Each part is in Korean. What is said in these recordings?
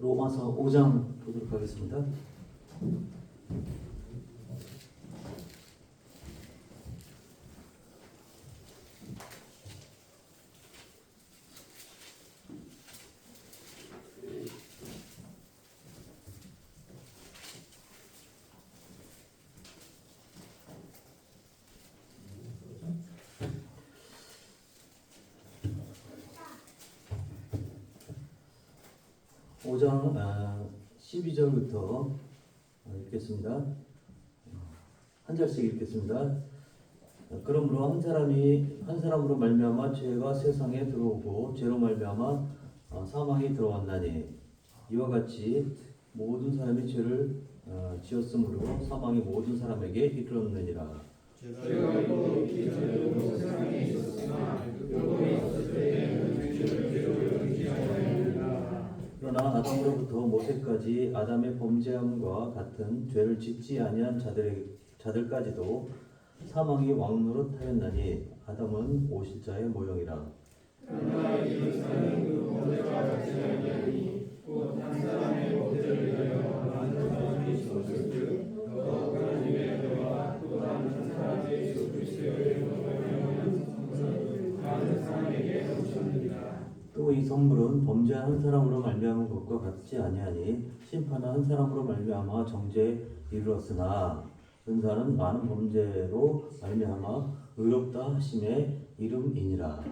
로마서 5장 보도록 하겠습니다. 오 장 12절부터 읽겠습니다. 한 절씩 읽겠습니다. 그러므로 한 사람으로 말미암아 죄가 세상에 들어오고 죄로 말미암아 사망이 들어왔나니 이와 같이 모든 사람이 죄를 지었으므로 사망이 모든 사람에게 이르렀느니라. 죄가 있기 전에도 세상에 있었으나 율법이 있었을 때에는 죄를 죄로 여기지 아니하였느니라. 그러나 아담으로부터 모세까지 아담의 범죄함과 같은 죄를 짓지 아니한 자들까지도 사망이 왕노릇하였나니 아담은 오실자의 모형이라. 그러나 이 사람은 그 범죄와 같이 아니하니 곧 한 사람의 범죄를 위하여 많은 사람이 죽었을즉 더 하나님의 은혜와 또 다른 한 사람의 예수 그리스도의 말미암은 선물은 많은 사람에게 오셨느니라. 또 이 선물은 범죄한 한 사람으로 말미암은 것과 같지 아니하니 심판은 한 사람으로 말미암아 정죄에 이르렀으나 은사는 많은 범죄로 말미암아 의롭다 하심의 이름이니라.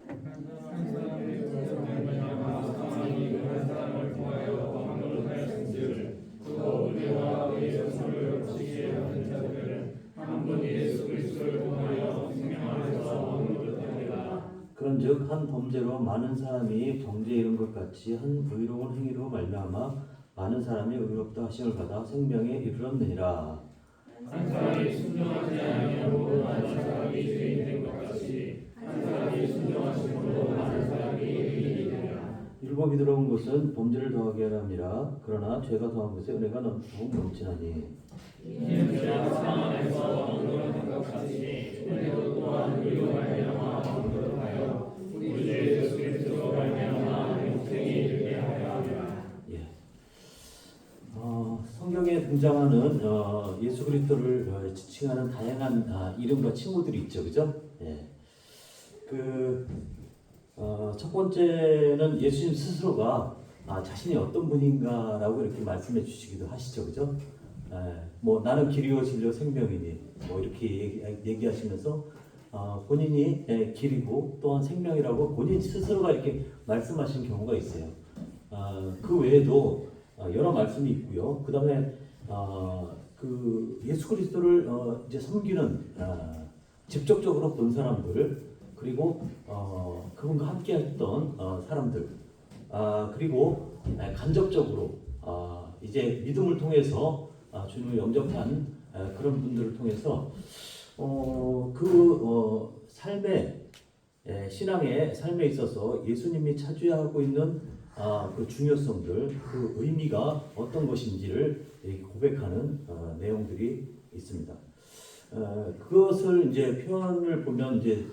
한 사람의 죄로 말미암아 사망이 한 사람을 통하여 왕노릇하였은즉 또 은혜와 의의 선물을 거치게 하는 자들은 한 분 예수 그리스도를 통하여 생명 안에서 왕노릇하리라. 그런즉 한 범죄로 많은 사람이 정죄에 이른 것 같이 한 의로운 행위로 말미암아 많은 사람이 의롭다 하심을 받아 생명에 이르렀느니라. 한 사람이 순종하지 아니하고 많은 사람이 죄인 된 것 같이 한 사람이 순종하심으로 많은 사람이 의인이 되리라. 율법이 들어온 것은 범죄를 더하게 하려 함이라. 그러나 죄가 더한 것에 은혜가 더욱 넘치나니 이는 죄가 사망 안에서 왕노릇한 것 같이 은혜도 또한 의로 말미암아 왕노릇하여 우리 주 예수 그리스도로 말미암아 영생에 이르게 하려 함이라. 성경에 등장하는 예수 그리스도를 지칭하는 다양한 이름과 칭호들이 있죠, 그죠? 예. 첫 번째는 예수님 스스로가 자신이 어떤 분인가라고 이렇게 말씀해 주시기도 하시죠, 그죠? 뭐 나는 길이요 진리요 생명이니 뭐 이렇게 얘기하시면서 본인이 길이고 또한 생명이라고 본인 스스로가 이렇게 말씀하신 경우가 있어요. 그 외에도 여러 말씀이 있고요. 그 다음에 그 예수 그리스도를 이제 섬기는 직접적으로 본 사람들, 그리고 그분과 함께했던 사람들, 그리고 간접적으로 이제 믿음을 통해서 주님을 영접한 그런 분들을 통해서 삶의 신앙의 삶에 있어서 예수님이 차지하고 있는 그 중요성들, 그 의미가 어떤 것인지를 고백하는 내용들이 있습니다. 그것을 이제 표현을 보면 이제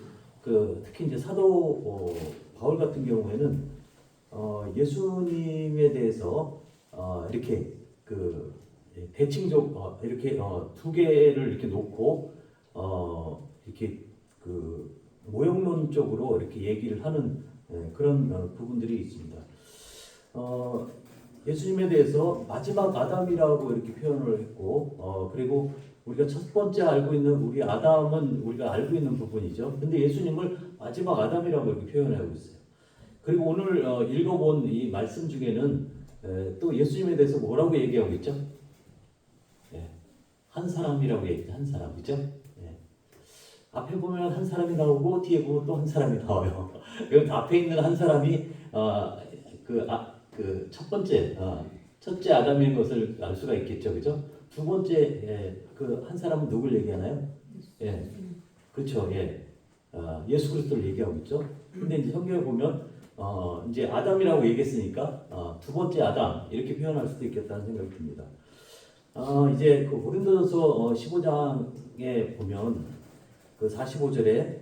특히 이제 사도 바울 같은 경우에는 예수님에 대해서 이렇게 대칭적 이렇게 두 개를 이렇게 놓고 이렇게 모형론적으로 이렇게 얘기를 하는 그런 부분들이 있습니다. 예수님에 대해서 마지막 아담이라고 이렇게 표현을 했고, 그리고 우리가 첫 번째 알고 있는 우리 아담은 우리가 알고 있는 부분이죠. 근데 예수님을 마지막 아담이라고 이렇게 표현하고 있어요. 그리고 오늘 읽어본 이 말씀 중에는 또 예수님에 대해서 뭐라고 얘기하고 있죠? 한 사람이라고 얘기해요. 한 사람, 그죠? 앞에 보면 한 사람이 나오고 뒤에 보면 또 한 사람이 나와요. 여기 앞에 있는 한 사람이 첫 번째 첫째 아담인 것을 알 수가 있겠죠, 그죠? 두 번째 그 한 사람은 누굴 얘기하나요? 그렇죠, 예수 그리스도를 얘기하고 있죠. 근데 이제 성경에 보면 이제 아담이라고 얘기했으니까 두 번째 아담 이렇게 표현할 수도 있겠다는 생각이 듭니다. 이제 그 고린도전서 15장에 보면 그 45절에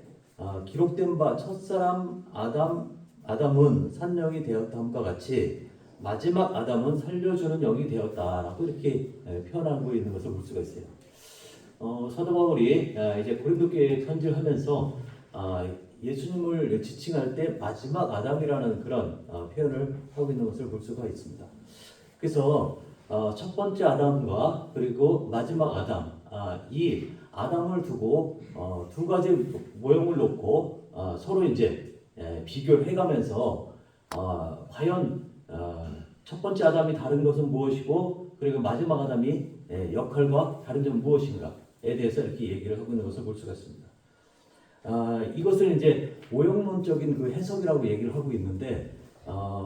기록된 바 첫사람 아담은 산령이 되었다함과 같이 마지막 아담은 살려주는 영이 되었다라고 이렇게 표현하고 있는 것을 볼 수가 있어요. 사도 바울이 이제 고린도교회 편지를 하면서 예수님을 지칭할 때 마지막 아담이라는 그런 표현을 하고 있는 것을 볼 수가 있습니다. 그래서 첫 번째 아담과 그리고 마지막 아담, 이 아담을 두고 두 가지 모형을 놓고 서로 이제 비교를 해가면서 과연 첫 번째 아담이 다른 것은 무엇이고 그리고 마지막 아담이 역할과 다른 점은 무엇인가에 대해서 이렇게 얘기를 하고 있는 것을 볼 수가 있습니다. 이것을 이제 오형론적인 그 해석이라고 얘기를 하고 있는데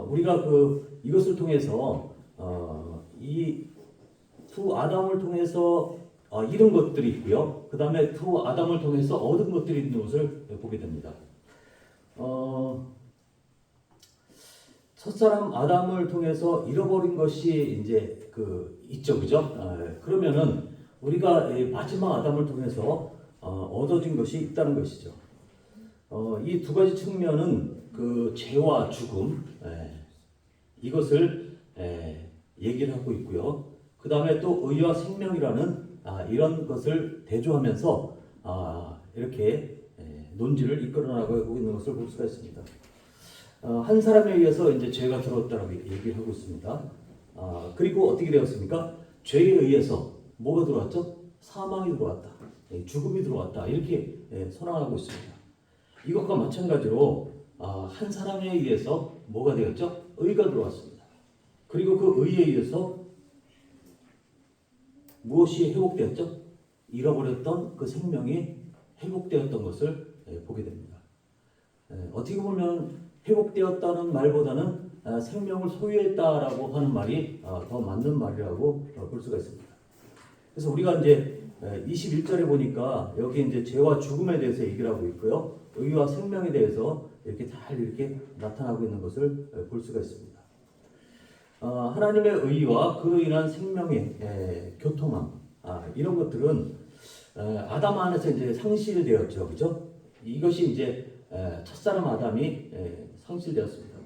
우리가 이것을 통해서 이 두 아담을 통해서 잃은 것들이 있고요. 그 다음에 두 아담을 통해서 얻은 것들이 있는 것을 보게 됩니다. 첫사람 아담을 통해서 잃어버린 것이 이제 있죠, 그죠? 그러면은 우리가 마지막 아담을 통해서 얻어진 것이 있다는 것이죠. 이 두 가지 측면은 죄와 죽음, 이것을 얘기를 하고 있고요. 그 다음에 또 의와 생명이라는 이런 것을 대조하면서 이렇게 논지를 이끌어나가고 있는 것을 볼 수가 있습니다. 한 사람에 의해서 이제 죄가 들어왔다라고 얘기를 하고 있습니다. 그리고 어떻게 되었습니까? 죄에 의해서 뭐가 들어왔죠? 사망이 들어왔다. 죽음이 들어왔다. 이렇게 선언하고 있습니다. 이것과 마찬가지로 한 사람에 의해서 뭐가 되었죠? 의가 들어왔습니다. 그리고 그 의에 의해서 무엇이 회복되었죠? 잃어버렸던 그 생명이 회복되었던 것을 보게 됩니다. 어떻게 보면 회복되었다는 말보다는 생명을 소유했다라고 하는 말이 더 맞는 말이라고 볼 수가 있습니다. 그래서 우리가 이제 21절에 보니까 여기 이제 죄와 죽음에 대해서 얘기를 하고 있고요. 의와 생명에 대해서 이렇게 잘 이렇게 나타나고 있는 것을 볼 수가 있습니다. 하나님의 의와 그로 인한 생명의 교통함, 이런 것들은 아담 안에서 이제 상실되었죠, 그죠? 이것이 이제 첫사람 아담이 상실되었습니다.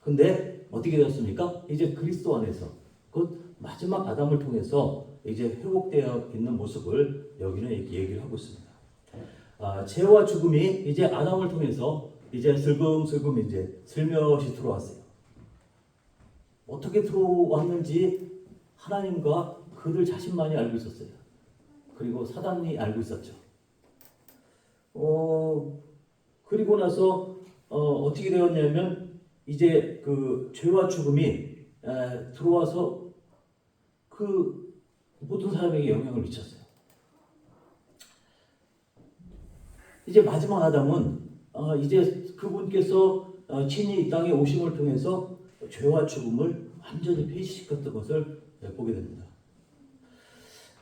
근데 어떻게 되었습니까? 이제 그리스도 안에서 곧 마지막 아담을 통해서 이제 회복되어 있는 모습을 여기는 이렇게 얘기를 하고 있습니다. 죄와 죽음이 이제 아담을 통해서 이제 슬금슬금 이제 슬며시 들어왔어요. 어떻게 들어왔는지 하나님과 그들 자신만이 알고 있었어요. 그리고 사단이 알고 있었죠. 그리고 나서 어떻게 되었냐면 이제 죄와 죽음이 들어와서 그 모든 사람에게 영향을 미쳤어요. 이제 마지막 아담은 이제 그분께서 친히 이 땅에 오심을 통해서 죄와 죽음을 완전히 폐지시켰던 것을 보게 됩니다.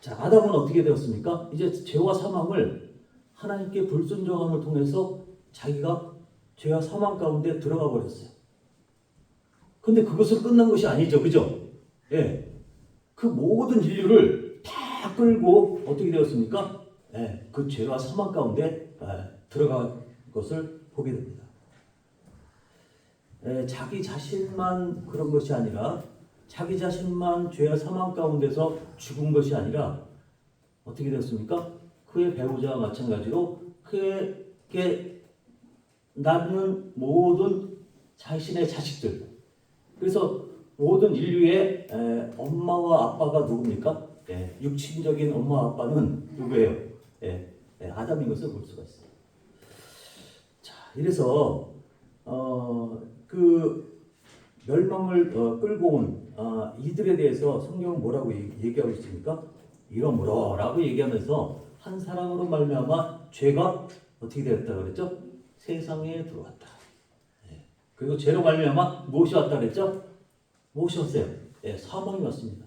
자, 아담은 어떻게 되었습니까? 이제 죄와 사망을 하나님께 불순종함을 통해서 자기가 죄와 사망 가운데 들어가 버렸어요. 근데 그것을 끝난 것이 아니죠, 그죠? 예, 그 모든 인류를 다 끌고 어떻게 되었습니까? 그 죄와 사망 가운데 들어간 것을 보게 됩니다. 자기 자신만 그런 것이 아니라 자기 자신만 죄와 사망 가운데서 죽은 것이 아니라 어떻게 되었습니까? 그의 배우자와 마찬가지로 그에게 낳는 모든 자신의 자식들, 그래서 모든 인류의 엄마와 아빠가 누굽니까? 육친적인 엄마 아빠는 누구예요? 아담인 것을 볼 수가 있어요. 자, 이래서 그 멸망을 끌고 온 이들에 대해서 성경은 뭐라고 얘기하고 있습니까? 이러므로라고 얘기하면서 한 사람으로 말미암아 죄가 어떻게 되었다 그랬죠? 세상에 들어왔다. 그리고 죄로 말미암아 무엇이 왔다 그랬죠? 무엇이 왔어요? 사망이 왔습니다.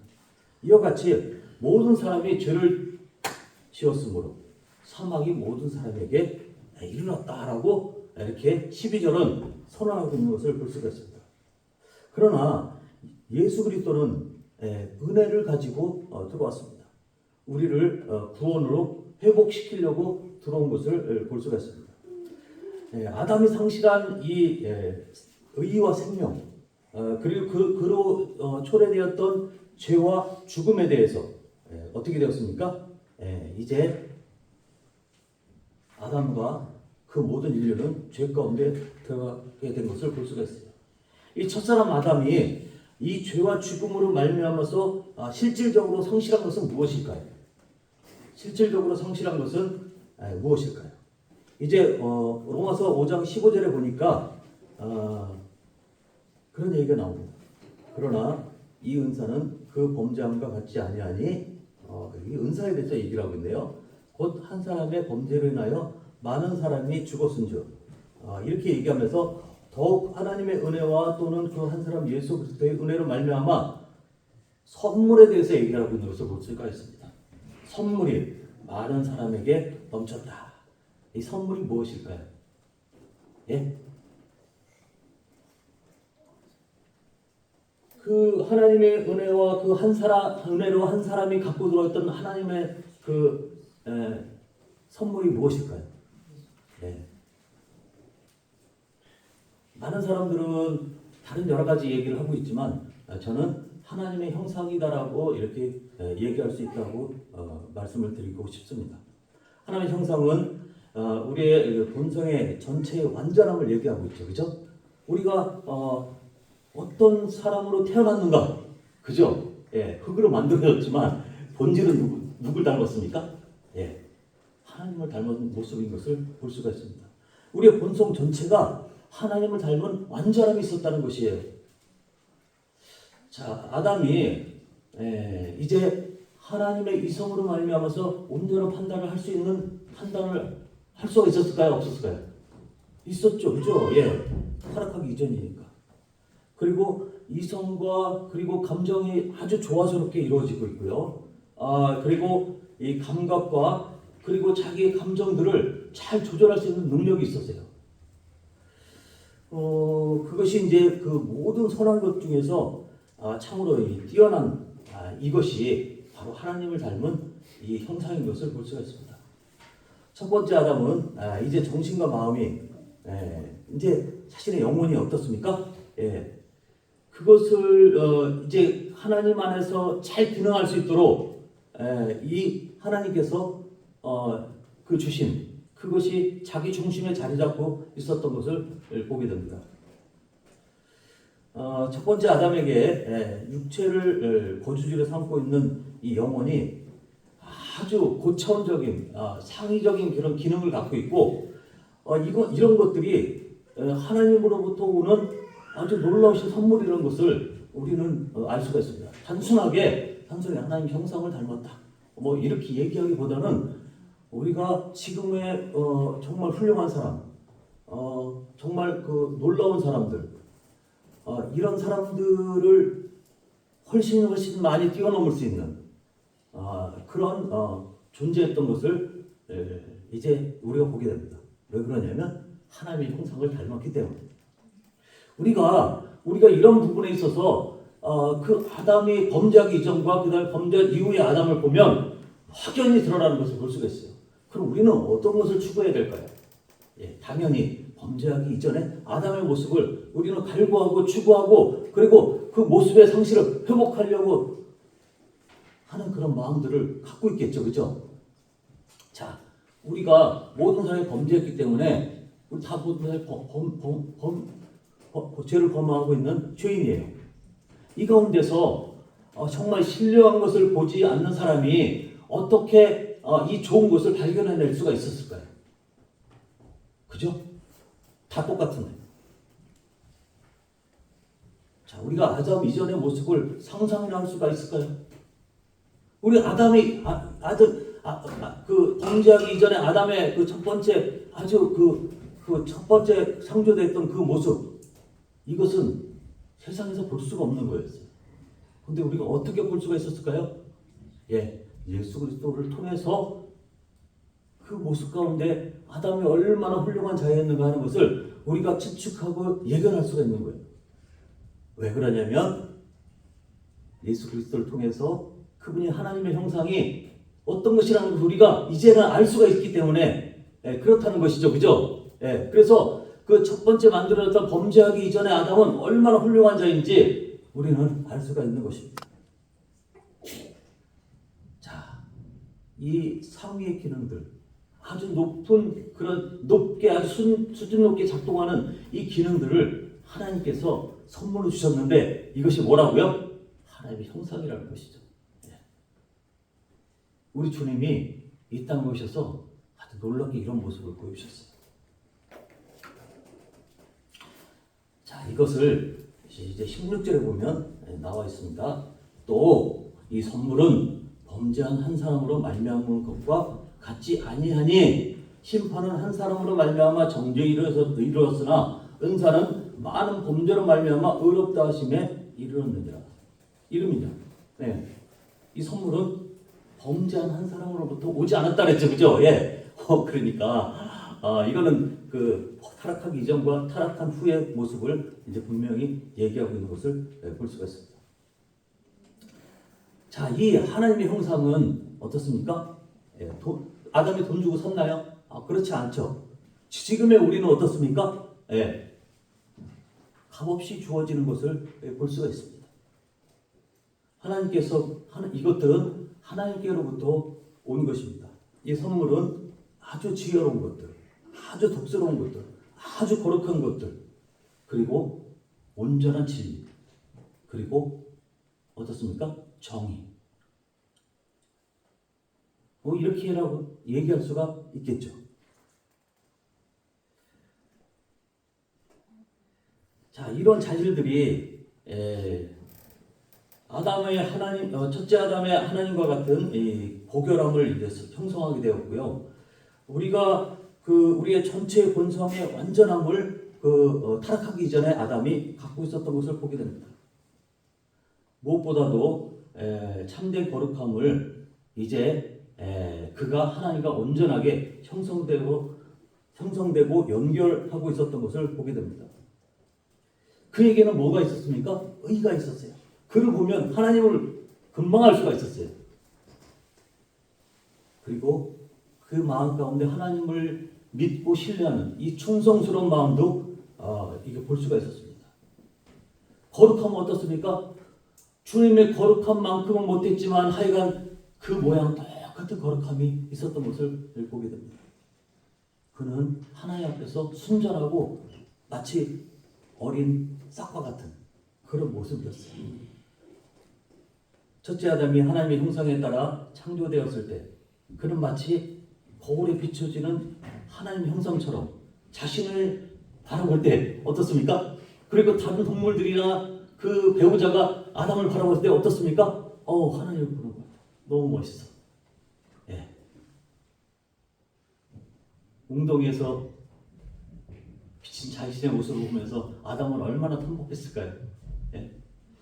이와 같이 모든 사람이 죄를 지었으므로 사망이 모든 사람에게 일어났다라고 이렇게 12절은 선언하고 있는 것을 볼 수가 있습니다. 그러나 예수 그리스도는 은혜를 가지고 들어왔습니다. 우리를 구원으로 회복시키려고 들어온 것을 볼 수가 있습니다. 아담이 상실한 이 의와 생명, 그리고 그로 초래되었던 죄와 죽음에 대해서 어떻게 되었습니까? 이제 아담과 그 모든 인류는 죄 가운데 들어가게 된 것을 볼 수가 있어요. 이 첫사람 아담이 이 죄와 죽음으로 말미암아서 실질적으로 성실한 것은 무엇일까요? 실질적으로 성실한 것은 무엇일까요? 이제 로마서 5장 15절에 보니까 그런 얘기가 나옵니다. 그러나 이 은사는 그 범죄함과 같지 아니하니 이 은사에 대해서 얘기를 하고 있네요. 곧 한 사람의 범죄로 인하여 많은 사람이 죽었은즉 이렇게 얘기하면서 더욱 하나님의 은혜와 또는 그 한 사람 예수 그리스도의 은혜로 말미암아 선물에 대해서 얘기를 하고 있는 것을 볼 수가 있습니다. 선물이 많은 사람에게 넘쳤다. 이 선물이 무엇일까요? 예? 그 하나님의 은혜와 그 은혜로 한 사람이 갖고 들어왔던 하나님의 선물이 무엇일까요? 네. 많은 사람들은 다른 여러 가지 얘기를 하고 있지만 저는 하나님의 형상이다라고 이렇게 얘기할 수 있다고 말씀을 드리고 싶습니다. 하나님의 형상은 우리의 본성의 전체의 완전함을 얘기하고 있죠. 그죠? 우리가 어떤 사람으로 태어났는가? 그죠? 예, 흙으로 만들어졌지만 본질은 누굴 닮았습니까? 예, 하나님을 닮은 모습인 것을 볼 수가 있습니다. 우리의 본성 전체가 하나님을 닮은 완전함이 있었다는 것이에요. 자, 아담이 이제 하나님의 이성으로 말미암아서 온전한 판단을 할 수 있는 판단을 할 수가 있었을까요? 없었을까요? 있었죠. 그죠? 예, 타락하기 이전이니까. 그리고 이성과 그리고 감정이 아주 조화스럽게 이루어지고 있고요. 그리고 이 감각과 그리고 자기의 감정들을 잘 조절할 수 있는 능력이 있었어요. 그것이 이제 그 모든 선한 것 중에서 참으로 뛰어난 이것이 바로 하나님을 닮은 이 형상인 것을 볼 수가 있습니다. 첫 번째 아담은 이제 정신과 마음이 이제 자신의 영혼이 어떻습니까? 그것을 이제 하나님 안에서 잘 기능할 수 있도록 이 하나님께서 그 주신 그것이 자기 중심에 자리 잡고 있었던 것을 보게 됩니다. 첫 번째 아담에게 육체를 거주지로 삼고 있는 이 영혼이 아주 고차원적인 상위적인 그런 기능을 갖고 있고 이런 것들이 하나님으로부터 오는 아주 놀라우신 선물이라는 것을 우리는 알 수가 있습니다. 단순하게 하나님 형상을 닮았다. 뭐 이렇게 얘기하기보다는 우리가 지금의 정말 훌륭한 사람, 정말 그 놀라운 사람들, 이런 사람들을 훨씬 많이 뛰어넘을 수 있는 그런 존재했던 것을 이제 우리가 보게 됩니다. 왜 그러냐면 하나님의 형상을 닮았기 때문에. 우리가 이런 부분에 있어서 그 아담이 범죄하기 이전과 그다음 범죄 이후의 아담을 보면 확연히 드러나는 것을 볼 수가 있어요. 그럼 우리는 어떤 것을 추구해야 될까요? 당연히 범죄하기 이전에 아담의 모습을 우리는 갈구하고 추구하고 그리고 그 모습의 상실을 회복하려고 하는 그런 마음들을 갖고 있겠죠. 그죠? 자, 우리가 모든 사람이 범죄했기 때문에 우리 다 모든 사람이 죄를 범하고 있는 죄인이에요. 이 가운데서 정말 신령한 것을 보지 않는 사람이 어떻게 이 좋은 것을 발견해낼 수가 있었을까요? 그죠? 다 똑같은데. 자, 우리가 아담 이전의 모습을 상상이나 할 수가 있을까요? 우리 아담이 그 범죄하기 이전에 아담의 그 첫 번째 아주 그 첫 번째 창조됐던 그 모습, 이것은 세상에서 볼 수가 없는 거였어요. 근데 우리가 어떻게 볼 수가 있었을까요? 예수 그리스도를 통해서 그 모습 가운데 아담이 얼마나 훌륭한 자였는가 하는 것을 우리가 추측하고 예견할 수가 있는 거예요. 왜 그러냐면 예수 그리스도를 통해서 그분이 하나님의 형상이 어떤 것이라는 것을 우리가 이제는 알 수가 있기 때문에 그렇다는 것이죠. 그죠? 그래서 그 첫 번째 만들어졌던 범죄하기 이전의 아담은 얼마나 훌륭한 자인지 우리는 알 수가 있는 것입니다. 자, 이 상위의 기능들, 아주 높은 그런 높게 아주 수준 높게 작동하는 이 기능들을 하나님께서 선물로 주셨는데 이것이 뭐라고요? 하나님의 형상이라는 것이죠. 우리 주님이 이 땅에 오셔서 아주 놀랍게 이런 모습을 보여주셨어요. 자, 이것을 이제 16절에 보면 나와 있습니다. 또 이 선물은 범죄한 한 사람으로 말미암은 것과 같지 아니하니 심판은 한 사람으로 말미암아 정죄에 이르렀으나 은사는 많은 범죄로 말미암아 의롭다 하심에 이르렀느니라. 이름이냐? 네. 이 선물은 범죄한 한 사람으로부터 오지 않았다 그랬죠, 그죠? 예. 그러니까 이거는 그 타락하기 이전과 타락한 후의 모습을 이제 분명히 얘기하고 있는 것을 볼 수가 있습니다. 자, 이 하나님의 형상은 어떻습니까? 예, 아담이 돈 주고 샀나요? 그렇지 않죠. 지금의 우리는 어떻습니까? 예, 값없이 주어지는 것을 볼 수가 있습니다. 하나님께서 이것들은 하나님께로부터 온 것입니다. 이 선물은 아주 지혜로운 것들, 아주 독스러운 것들, 아주 거룩한 것들, 그리고 온전한 진리, 그리고 어떻습니까? 정의. 이렇게라고 얘기할 수가 있겠죠. 자, 이런 자질들이 아담의 하나님, 첫째 아담의 하나님과 같은 이 고결함을 이제 형성하게 되었고요. 우리가 우리의 전체 본성의 완전함을 타락하기 이전에 아담이 갖고 있었던 것을 보게 됩니다. 무엇보다도 참된 거룩함을 이제 그가 하나님과 온전하게 형성되고 연결하고 있었던 것을 보게 됩니다. 그에게는 뭐가 있었습니까? 의가 있었어요. 그를 보면 하나님을 금방 알 수가 있었어요. 그리고 그 마음 가운데 하나님을 믿고 신뢰하는 이 충성스러운 마음도 이게 볼 수가 있었습니다. 거룩함은 어떻습니까? 주님의 거룩한 만큼은 못했지만 하여간 그 모양 똑같은 거룩함이 있었던 것을 보게 됩니다. 그는 하나님 앞에서 순전하고 마치 어린 싹과 같은 그런 모습이었어요. 첫째 아담이 하나님의 형상에 따라 창조되었을 때 그는 마치 거울에 비춰지는 하나님의 형상처럼 자신을 바라볼 때 어떻습니까? 그리고 다른 동물들이나 그 배우자가 아담을 바라볼 때 어떻습니까? 하나님을 보는 것 같아. 너무 멋있어. 예. 웅덩이에서 비친 자신의 모습을 보면서 아담은 얼마나 통곡했을까요? 예.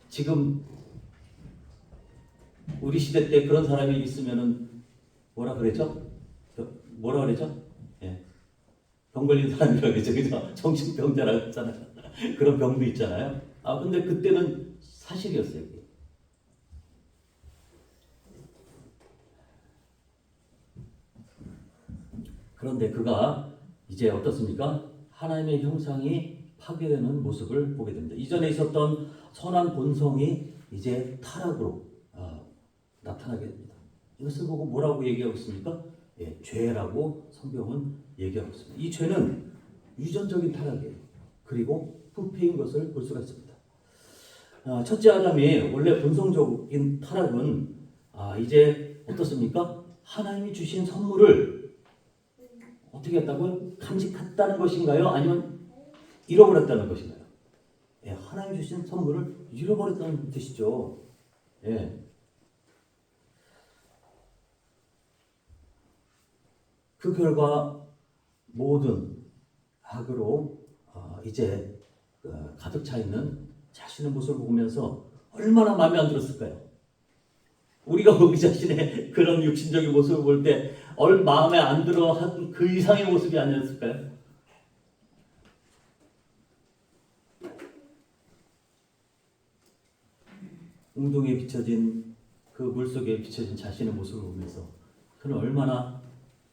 지금 우리 시대 때 그런 사람이 있으면은 뭐라 그랬죠? 예. 병 걸린 사람이라고 그랬죠, 그죠? 정신병자라고 했잖아요. 그런 병도 있잖아요. 근데 그때는 사실이었어요. 그게. 그런데 그가 이제 어떻습니까? 하나님의 형상이 파괴되는 모습을 보게 됩니다. 이전에 있었던 선한 본성이 이제 타락으로 나타나게 됩니다. 이것을 보고 뭐라고 얘기하고 있습니까? 예, 죄라고 성경은 얘기하고 있습니다. 이 죄는 유전적인 타락이에요. 그리고 부패인 것을 볼 수가 있습니다. 첫째 아담이 원래 본성적인 타락은 이제 어떻습니까? 하나님이 주신 선물을 어떻게 했다고요? 간직했다는 것인가요? 아니면 잃어버렸다는 것인가요? 예, 하나님이 주신 선물을 잃어버렸다는 뜻이죠. 예. 그 결과 모든 악으로 이제 가득 차 있는 자신의 모습을 보면서 얼마나 마음에 안 들었을까요? 우리가 우리 자신의 그런 육신적인 모습을 볼 때 마음에 안 들어 한 그 이상의 모습이 아니었을까요? 웅덩이에 비춰진 그 물속에 비춰진 자신의 모습을 보면서 그는 얼마나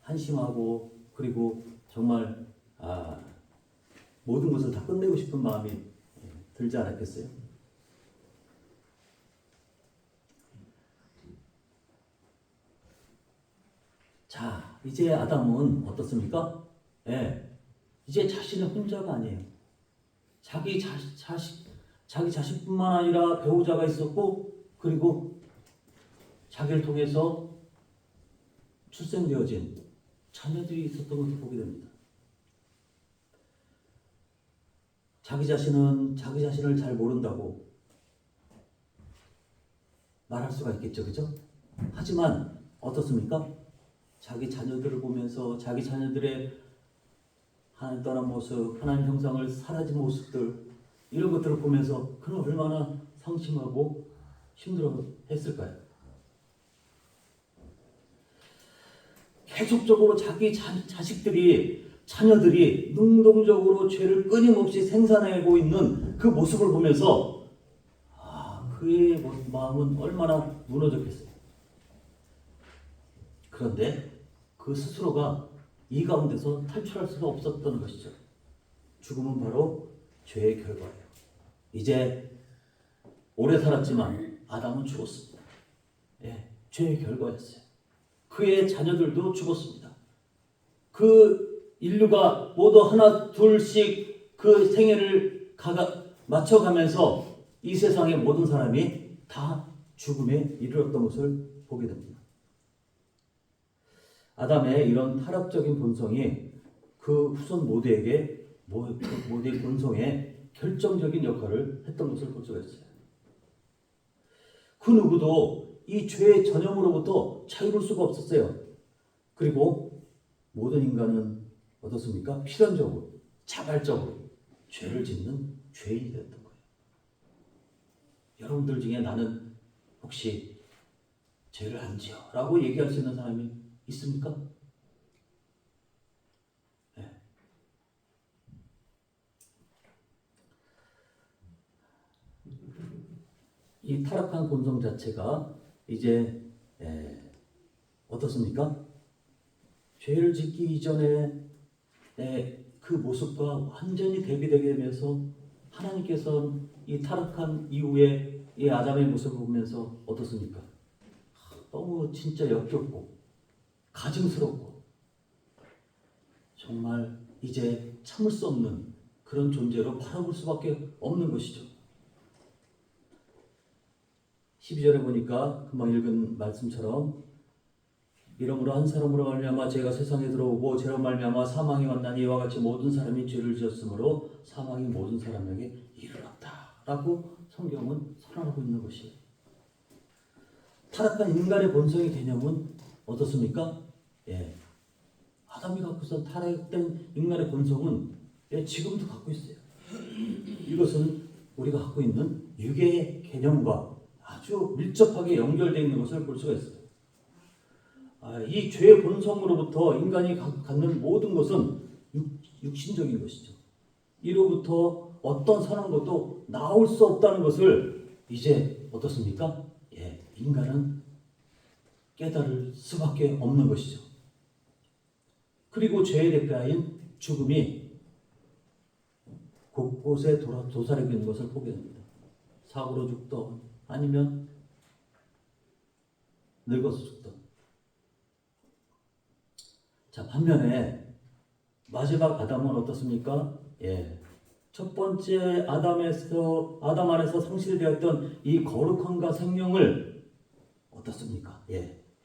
한심하고 그리고 정말 모든 것을 다 끝내고 싶은 마음이 들지 않았겠어요? 자, 이제 아담은 어떻습니까? 예, 이제 자신은 혼자가 아니에요. 자기 자식뿐만 아니라 배우자가 있었고, 그리고 자기를 통해서 출생되어진 자녀들이 있었던 것을 보게 됩니다. 자기 자신은 자기 자신을 잘 모른다고 말할 수가 있겠죠, 그죠? 하지만 어떻습니까? 자기 자녀들을 보면서 자기 자녀들의 하나님 떠난 모습, 하나님 형상을 사라진 모습들, 이런 것들을 보면서 그는 얼마나 상심하고 힘들어했을까요? 계속적으로 자기 자녀들이 능동적으로 죄를 끊임없이 생산하고 있는 그 모습을 보면서 그의 마음은 얼마나 무너졌겠어요. 그런데 그 스스로가 이 가운데서 탈출할 수가 없었던 것이죠. 죽음은 바로 죄의 결과예요. 이제 오래 살았지만 아담은 죽었습니다. 예, 죄의 결과였어요. 그의 자녀들도 죽었습니다. 그 인류가 모두 하나 둘씩 그 생애를 맞춰가면서 이 세상의 모든 사람이 다 죽음에 이르렀던 것을 보게 됩니다. 아담의 이런 타락적인 본성이 그 후손 모두의 본성에 결정적인 역할을 했던 것을 볼 수가 있어요. 그 누구도 이 죄의 전염으로부터 자유로울 수가 없었어요. 그리고 모든 인간은 어떻습니까? 필연적으로, 자발적으로 죄를 짓는 죄인이 됐던 거예요. 여러분들 중에 나는 혹시 죄를 안 지어 라고 얘기할 수 있는 사람이 있습니까? 네. 이 타락한 본성 자체가 이제 어떻습니까? 죄를 짓기 이전에 그 모습과 완전히 대비되게 되면서 하나님께서 이 타락한 이후에 이 아담의 모습을 보면서 어떻습니까? 너무 진짜 역겹고 가증스럽고 정말 이제 참을 수 없는 그런 존재로 바라볼 수밖에 없는 것이죠. 12절에 보니까 금방 읽은 말씀처럼 이러므로 한 사람으로 말미암아 죄가 세상에 들어오고 죄로 말미암아 사망이 왔나니 이와 같이 모든 사람이 죄를 지었으므로 사망이 모든 사람에게 이르렀다라고 성경은 선언하고 있는 것이에요. 타락한 인간의 본성의 개념은 어떻습니까? 아담이 갖고 있던 타락된 인간의 본성은 지금도 갖고 있어요. 이것은 우리가 갖고 있는 육의 개념과 아주 밀접하게 연결되어 있는 것을 볼 수가 있어요. 이 죄의 본성으로부터 인간이 갖는 모든 것은 육신적인 것이죠. 이로부터 어떤 선한 것도 나올 수 없다는 것을 이제 어떻습니까? 인간은 깨달을 수밖에 없는 것이죠. 그리고 죄의 대가인 죽음이 곳곳에 도사리고 있는 것을 보게 됩니다. 사고로 죽던 아니면 늙어서 죽던. 자, 반면에 마지막 아담은 어떻습니까? 첫 번째 아담 안에서 상실되었던 이 거룩함과 생명을 어떻습니까?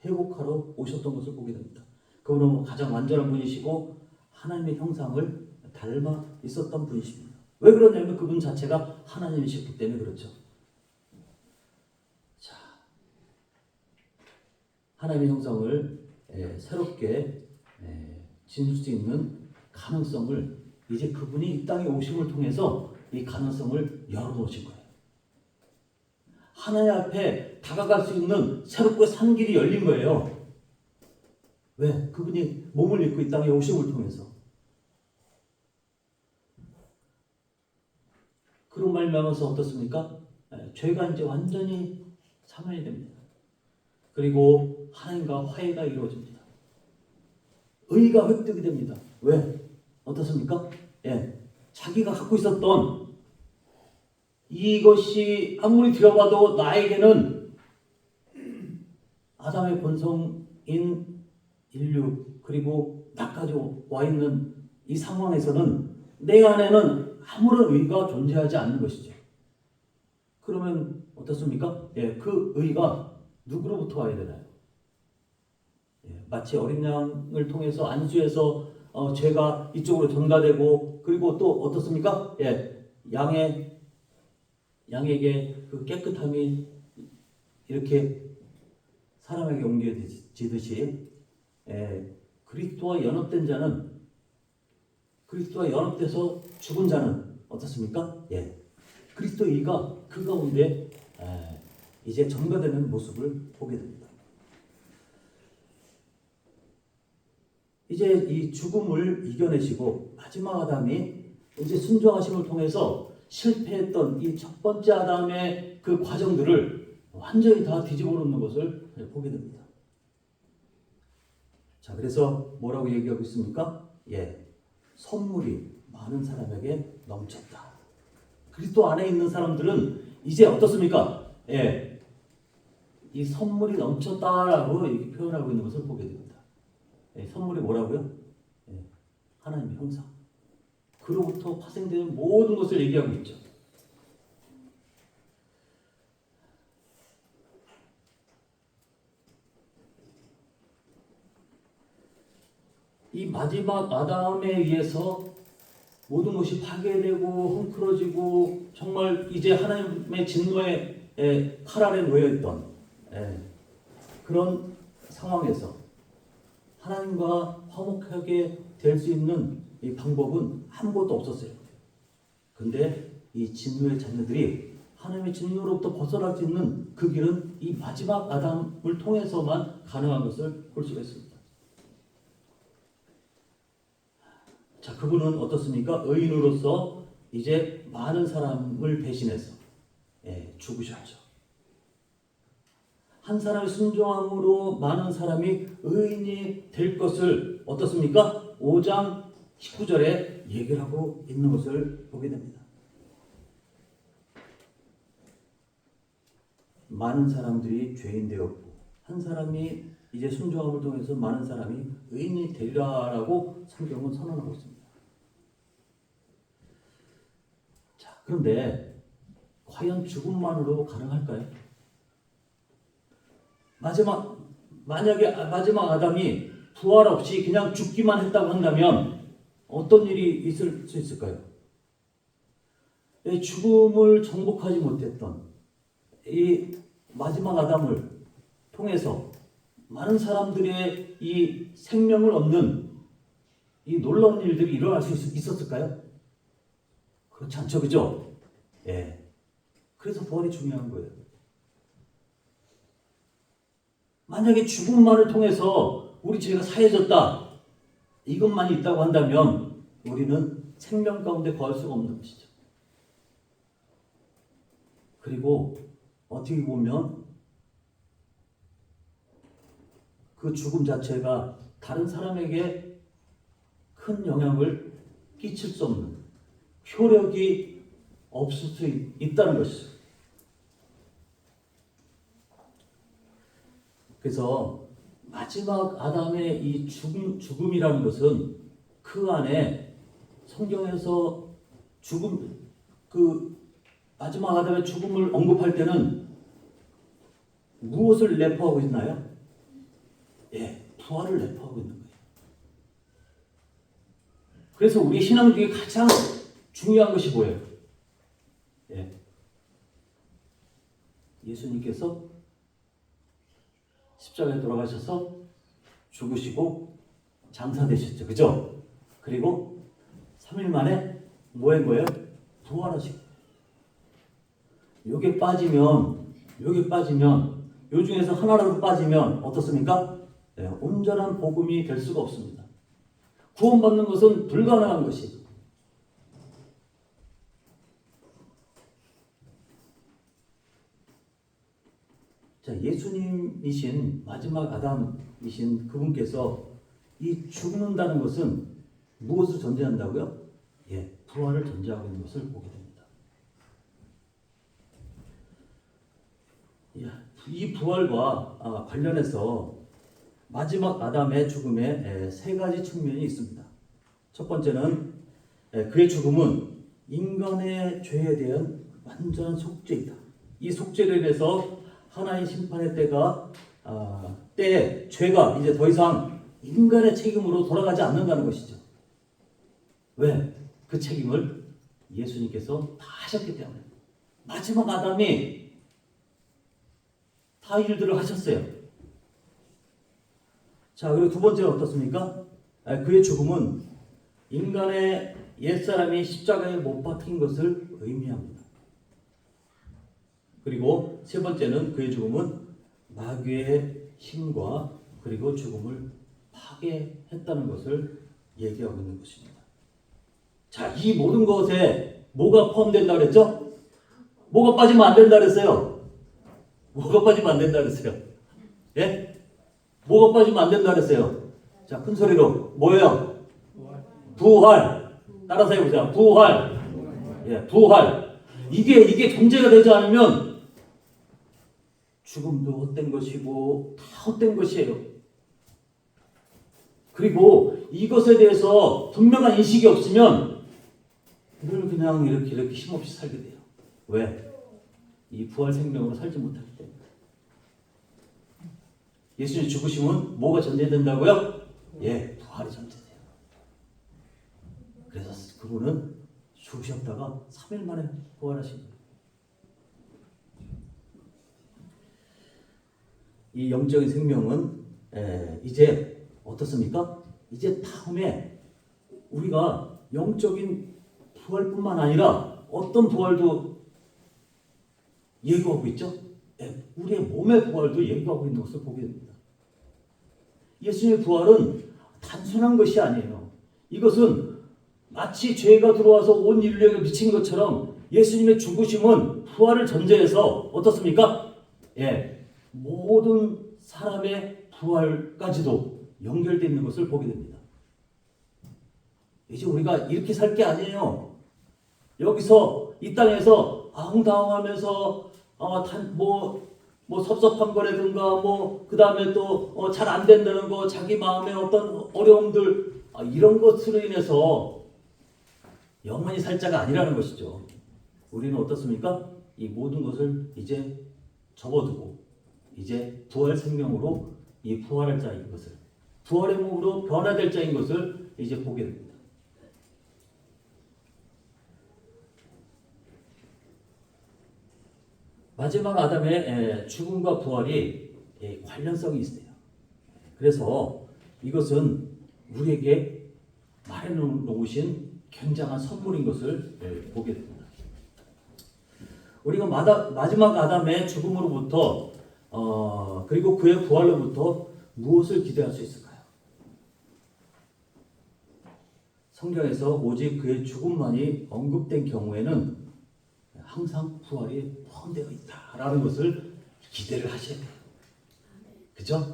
회복하러 오셨던 것을 보게 됩니다. 그분은 가장 완전한 분이시고 하나님의 형상을 닮아 있었던 분이십니다. 왜 그러냐면 그분 자체가 하나님이셨기 때문에 그렇죠. 자, 하나님의 형상을 새롭게 지닐 수 있는 가능성을 이제 그분이 이 땅에 오심을 통해서 이 가능성을 열어놓으신 거예요. 하나님 앞에 다가갈 수 있는 새롭게 산 길이 열린 거예요. 왜? 그분이 몸을 입고 이 땅에 오심을 통해서. 그런 말미암아서 어떻습니까? 죄가 이제 완전히 사면이 됩니다. 그리고 하나님과 화해가 이루어집니다. 의가 획득이 됩니다. 왜? 어떻습니까? 자기가 갖고 있었던 이것이 아무리 들어봐도 나에게는 아담의 본성인 인류 그리고 나까지 와 있는 이 상황에서는 내 안에는 아무런 의가 존재하지 않는 것이죠. 그러면 어떻습니까? 예, 그 의가 누구로부터 와야 되나요? 예, 마치 어린 양을 통해서 안수해서 죄가 이쪽으로 전가되고 그리고 또 어떻습니까? 예, 양에게 그 깨끗함이 이렇게 사람에게 옮겨지듯이 그리스도와 연합된 자는 그리스도와 연합돼서 죽은 자는 어떻습니까? 예, 그리스도의 의가 그 가운데 이제 전가되는 모습을 보게 됩니다. 이제 이 죽음을 이겨내시고 마지막 아담이 이제 순종하심을 통해서 실패했던 이 첫 번째 아담의 그 과정들을 완전히 다 뒤집어 놓는 것을 보게 됩니다. 자, 그래서 뭐라고 얘기하고 있습니까? 예, 선물이 많은 사람에게 넘쳤다. 그리스도 안에 있는 사람들은 이제 어떻습니까? 예, 이 선물이 넘쳤다라고 이렇게 표현하고 있는 것을 보게 됩니다. 예, 선물이 뭐라고요? 예, 하나님의 형상. 그로부터 파생되는 모든 것을 얘기하고 있죠. 이 마지막 아담에 의해서 모든 것이 파괴되고 헝클어지고 정말 이제 하나님의 진노의 칼 아래 놓여 있던 그런 상황에서 하나님과 화목하게 될 수 있는 이 방법은 아무것도 없었어요. 근데 이 진노의 자녀들이 하나님의 진노로부터 벗어날 수 있는 그 길은 이 마지막 아담을 통해서만 가능한 것을 볼 수가 있습니다. 자, 그분은 어떻습니까? 의인으로서 이제 많은 사람을 배신해서 죽으셨죠. 한 사람의 순종함으로 많은 사람이 의인이 될 것을 어떻습니까? 5장 19절에 얘기를 하고 있는 것을 보게 됩니다. 많은 사람들이 죄인 되었고 한 사람이 이제 순종함을 통해서 많은 사람이 의인이 되리라라고 성경은 선언하고 있습니다. 자, 그런데 과연 죽음만으로 가능할까요? 만약에 마지막 아담이 부활 없이 그냥 죽기만 했다고 한다면 어떤 일이 있을 수 있을까요? 죽음을 정복하지 못했던 이 마지막 아담을 통해서 많은 사람들의 이 생명을 얻는 이 놀라운 일들이 일어날 수 있었을까요? 그렇지 않죠, 그죠? 예. 그래서 부활이 중요한 거예요. 만약에 죽음만을 통해서 우리 죄가 사해졌다, 이것만 있다고 한다면 우리는 생명 가운데 거할 수가 없는 것이죠. 그리고 어떻게 보면 그 죽음 자체가 다른 사람에게 큰 영향을 끼칠 수 없는 효력이 없을 수 있다는 것이죠. 그래서 마지막 아담의 이 죽음이라는 것은 그 안에 성경에서 그 마지막 아담의 죽음을 언급할 때는 무엇을 내포하고 있나요? 예, 부활을 내포하고 있는 거예요. 그래서 우리 신앙 중에 가장 중요한 것이 뭐예요? 예, 예수님께서 십자가에 돌아가셔서 죽으시고 장사되셨죠. 그죠? 그리고 3일 만에 뭐 한 거예요? 부활하시고. 요게 빠지면 요 중에서 하나라도 빠지면 어떻습니까? 네, 온전한 복음이 될 수가 없습니다. 구원받는 것은 불가능한 것이. 자, 예수님이신 마지막 아담이신 그분께서 이 죽는다는 것은 무엇을 전제한다고요? 부활을 전제하고 있는 것을 보게 됩니다. 이 부활과 관련해서 마지막 아담의 죽음에 세 가지 측면이 있습니다. 첫 번째는 그의 죽음은 인간의 죄에 대한 완전한 속죄이다. 이 속죄로 인해서 하나의 심판의 때에 죄가 이제 더 이상 인간의 책임으로 돌아가지 않는다는 것이죠. 왜? 그 책임을 예수님께서 다 하셨기 때문에. 마지막 아담이 다 일들을 하셨어요. 자, 그리고 두 번째는 어떻습니까? 그의 죽음은 인간의 옛사람이 십자가에 못 박힌 것을 의미합니다. 그리고 세 번째는 그의 죽음은 마귀의 힘과 그리고 죽음을 파괴했다는 것을 얘기하고 있는 것입니다. 자, 이 모든 것에 뭐가 포함된다 그랬죠? 뭐가 빠지면 안 된다 그랬어요. 뭐가 빠지면 안 된다 그랬어요. 예? 뭐가 빠지면 안 된다 그랬어요. 자, 큰 소리로 뭐예요? 부활. 따라서 해보세요. 부활. 부활. 이게 존재가 되지 않으면 죽음도 헛된 것이고 다 헛된 것이에요. 그리고 이것에 대해서 분명한 인식이 없으면 늘 그냥 이렇게 힘없이 살게 돼요. 왜? 이 부활 생명으로 살지 못하기 때문에. 예수님 죽으심은 뭐가 전제된다고요? 부활이 전제돼요. 그래서 그분은 죽으셨다가 3일 만에 부활하신 거예요. 이 영적인 생명은 이제 어떻습니까? 이제 다음에 우리가 영적인 부활뿐만 아니라 어떤 부활도 예고하고 있죠? 우리의 몸의 부활도 예고하고 있는 것을 보게 됩니다. 예수님의 부활은 단순한 것이 아니에요. 이것은 마치 죄가 들어와서 온 인류에게 미친 것처럼 예수님의 죽으심은 부활을 전제해서 어떻습니까? 모든 사람의 부활까지도 연결되어 있는 것을 보게 됩니다. 이제 우리가 이렇게 살 게 아니에요. 여기서 이 땅에서 아웅다웅하면서 뭐 섭섭한 거라든가 그 다음에 또 잘 안 된다는 거, 자기 마음의 어떤 어려움들 이런 것으로 인해서 영원히 살 자가 아니라는 것이죠. 우리는 어떻습니까? 이 모든 것을 이제 접어두고 이제 부활 생명으로 이 부활할 자인 것을, 부활의 몸으로 변화될 자인 것을 이제 보게 됩니다. 마지막 아담의 죽음과 부활이 관련성이 있어요. 그래서 이것은 우리에게 마련해 놓으신 굉장한 선물인 것을 보게 됩니다. 우리가 마지막 아담의 죽음으로부터 그리고 그의 부활로부터 무엇을 기대할 수 있을까요? 성경에서 오직 그의 죽음만이 언급된 경우에는 항상 부활이 포함되어 있다라는 것을 기대를 하셔야 돼요. 그죠?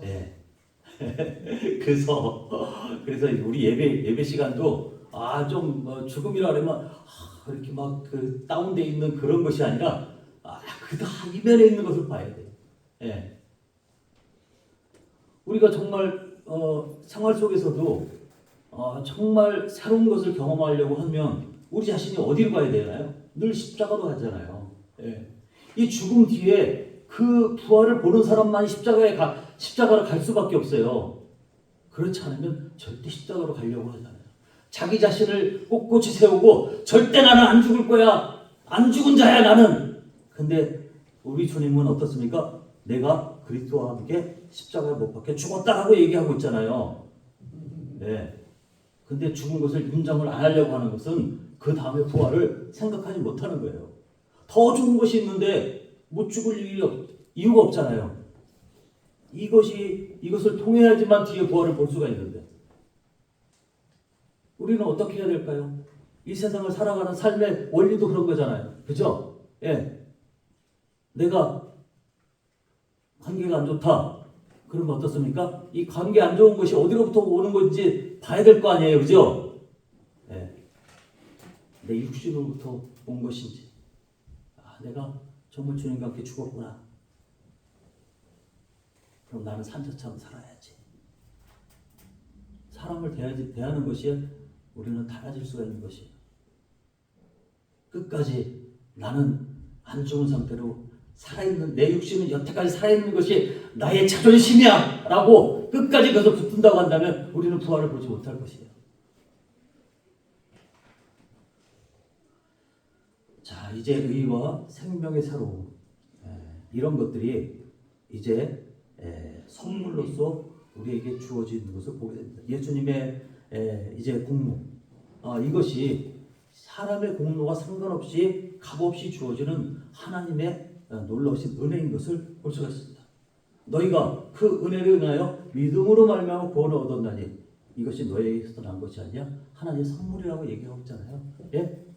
그래서 우리 예배 시간도 좀 죽음이라 그러면 이렇게 막 그 다운돼 있는 그런 것이 아니라 그 이면에 있는 것을 봐야 돼요. 우리가 정말 생활 속에서도 정말 새로운 것을 경험하려고 하면 우리 자신이 어디로 가야 되나요? 늘 십자가로 가잖아요. 이 죽음 뒤에 그 부활을 보는 사람만이 십자가로 갈 수밖에 없어요. 그렇지 않으면 절대 십자가로 가려고 하잖아요. 자기 자신을 꼿꼿이 세우고 절대 나는 안 죽을 거야. 안 죽은 자야 나는. 근데 우리 주님은 어떻습니까? 내가 그리스도와 함께 십자가에 못 박혀 죽었다라고 얘기하고 있잖아요. 근데 죽은 것을 인정을 안 하려고 하는 것은 그 다음에 부활을 생각하지 못하는 거예요. 더 좋은 것이 있는데 못 죽을 이유가 없잖아요. 이것을 통해야지만 뒤에 부활을 볼 수가 있는데 우리는 어떻게 해야 될까요? 이 세상을 살아가는 삶의 원리도 그런 거잖아요. 그죠? 내가 관계가 안 좋다. 그러면 어떻습니까? 이 관계 안 좋은 것이 어디로부터 오는 건지 봐야 될 거 아니에요. 그죠? 내 육신으로부터 온 것인지, 내가 정말 주님과 함께 죽었구나. 그럼 나는 산자처럼 살아야지. 사람을 대하는 것이 우리는 달라질 수가 있는 것이에요. 끝까지 나는 안 죽은 상태로 살아있는, 내 육신은 여태까지 살아있는 것이 나의 자존심이야 라고 끝까지 거기서 붙든다고 한다면 우리는 부활을 보지 못할 것이에요. 자, 이제 의와 생명의 새로움, 이런 것들이 이제 선물로서 우리에게 주어진 것을 보게 됩니다. 예수님의 이제 공로, 이것이 사람의 공로와 상관없이 값없이 주어지는 하나님의 놀라우신 은혜인 것을 볼 수가 있습니다. 너희가 그 은혜를 인하여 믿음으로 말미암아 구원을 얻었나니 이것이 너희에게서 난 것이 아니야. 하나님의 선물이라고 얘기하고 있잖아요. 예?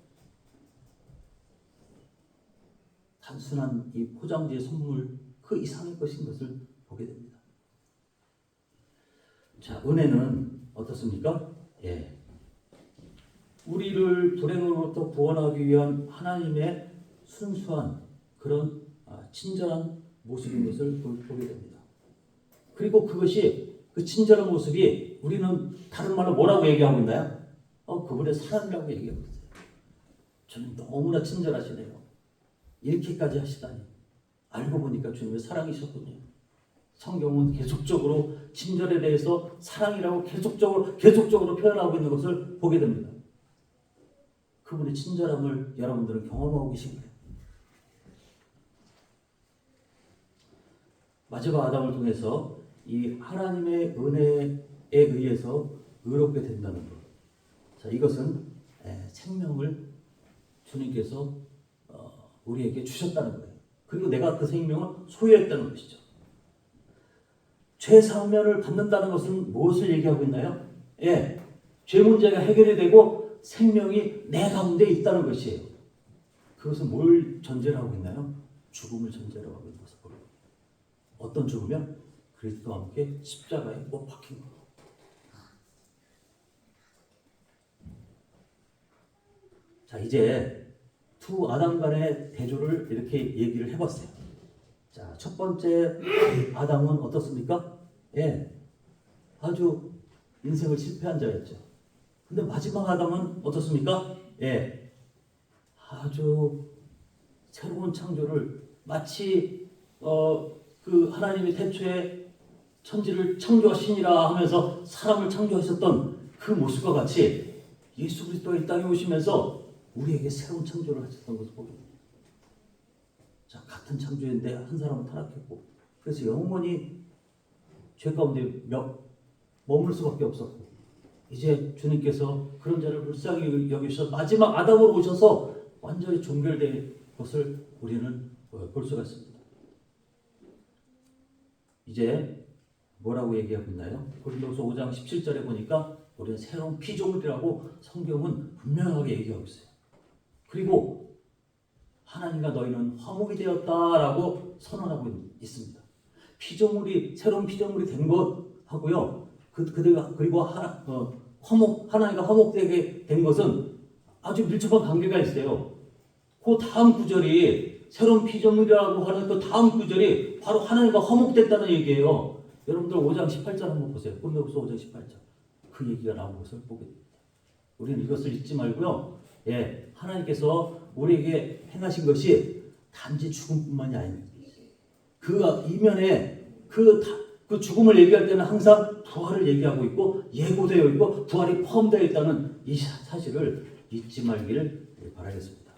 단순한 이 포장지의 선물 그 이상의 것인 것을 보게 됩니다. 자, 은혜는 어떻습니까? 예. 우리를 불행으로부터 구원하기 위한 하나님의 순수한 그런 친절한 모습인 것을 보게 됩니다. 그리고 그것이 그 친절한 모습이 우리는 다른 말로 뭐라고 얘기하고 있나요? 그분의 사랑이라고 얘기하고 있어요. 주님 너무나 친절하시네요. 이렇게까지 하시다니. 알고 보니까 주님의 사랑이셨군요. 성경은 계속적으로 친절에 대해서 사랑이라고 계속적으로 표현하고 있는 것을 보게 됩니다. 그분의 친절함을 여러분들은 경험하고 계신 거예요. 마지막 아담을 통해서 이 하나님의 은혜에 의해서 의롭게 된다는 것. 자, 이것은 생명을 주님께서 우리에게 주셨다는 거예요. 그리고 내가 그 생명을 소유했다는 것이죠. 죄 사면을 받는다는 것은 무엇을 얘기하고 있나요? 죄 문제가 해결이 되고 생명이 내 가운데 있다는 것이에요. 그것은 뭘 전제로 하고 있나요? 죽음을 전제로 하고 있는 것을 보여요. 어떤 죽음이요? 그리스도와 함께 십자가에 못 박힌 것. 자, 이제 두 아담 간의 대조를 이렇게 얘기를 해봤어요. 자, 첫 번째 아담은 어떻습니까? 아주 인생을 실패한 자였죠. 근데 마지막 아담은 어떻습니까? 아주 새로운 창조를 마치 그 하나님이 태초에 천지를 창조하시니라 하면서 사람을 창조하셨던 그 모습과 같이 예수 그리스도가 이 땅에 오시면서 우리에게 새로운 창조를 하셨던 것을 보게 됩니다. 자, 같은 창조인데 한 사람은 타락했고 그래서 영원히 죄 가운데 머물 수밖에 없었고 이제 주님께서 그런 자를 불쌍히 여기셔서 마지막 아담으로 오셔서 완전히 종결된 것을 우리는 볼 수가 있습니다. 이제 뭐라고 얘기하고 있나요? 고린도서 5장 17절에 보니까 우리는 새로운 피조물이라고 성경은 분명하게 얘기하고 있어요. 그리고 하나님과 너희는 화목이 되었다라고 선언하고 있습니다. 피조물이 새로운 피조물이 된 것하고요. 그리고 하나님과 화목되게 된 것은 아주 밀접한 관계가 있어요. 그 다음 구절이 새로운 피조물이라고 하는 그 다음 구절이 바로 하나님과 화목됐다는 얘기예요. 여러분들 5장 18절 한번 보세요. 고린도서 5장 18절. 그 얘기가 나온 것을 보게 됩니다. 우리는 이것을 잊지 말고요. 하나님께서 우리에게 행하신 것이 단지 죽음뿐만이 아닙니다. 그 이면에 그 죽음을 얘기할 때는 항상 부활을 얘기하고 있고 예고되어 있고 부활이 포함되어 있다는 이 사실을 잊지 말기를 바라겠습니다.